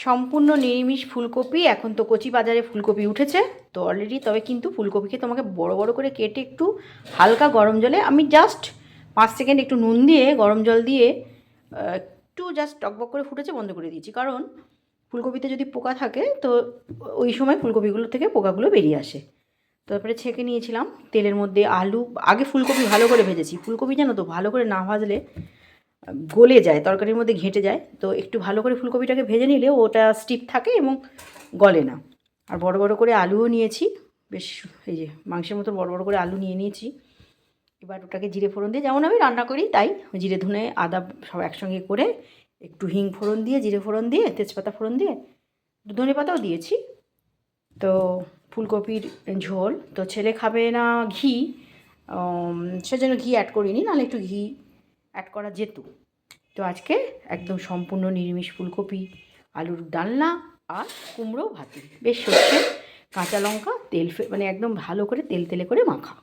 সম্পূর্ণ নিরামিষ ফুলকপি। এখন তো কচি বাজারে ফুলকপি উঠেছে তো অলরেডি, তবে কিন্তু ফুলকপিকে তোমাকে বড় বড় করে কেটে একটু হালকা গরম জলে আমি জাস্ট 5 সেকেন্ড একটু নুন দিয়ে গরম জল দিয়ে একটু জাস্ট টকবক করে ফুটেছে বন্ধ করে দিয়েছি, কারণ ফুলকপিতে যদি পোকা থাকে তো ওই সময় ফুলকপিগুলো থেকে পোকাগুলো বেরিয়ে আসে। তারপরে ছেঁকে নিয়েছিলাম তেলের মধ্যে আলু। আগে ফুলকপি ভালো করে ভেজেছি, ফুলকপি জানো তো ভালো করে না ভাজলে গলে যায়, তরকারির মধ্যে ঘেঁটে যায়, তো একটু ভালো করে ফুলকপিটাকে ভেজে নিলে ওটা স্টিফ থাকে এবং গলে না। আর বড় বড় করে আলুও নিয়েছি, বেশ এই যে মাংসের মতো বড় বড় করে আলু নিয়ে নিয়েছি। এবার ওটাকে জিরে ফোড়ন দিয়ে, যেমন আমি রান্না করি তাই জিরে ধনে আদা সব একসঙ্গে করে একটু হিং ফোড়ন দিয়ে, জিরে ফোড়ন দিয়ে, তেজপাতা ফোড়ন দিয়ে, ধনে পাতাও দিয়েছি। তো ফুলকপির ঝোল তো ছেলে খাবে না ঘি, সেজন্য ঘি অ্যাড করিনি, নাহলে একটু ঘি অ্যাড করা যেত। তো আজকে একদম সম্পূর্ণ নিরামিষ ফুলকপি আলুর ডালনা আর কুমড়ো ভাতে, বেশ সর্ষে কাঁচা লঙ্কা তেল মানে একদম ভালো করে তেল তেলে করে মাখা।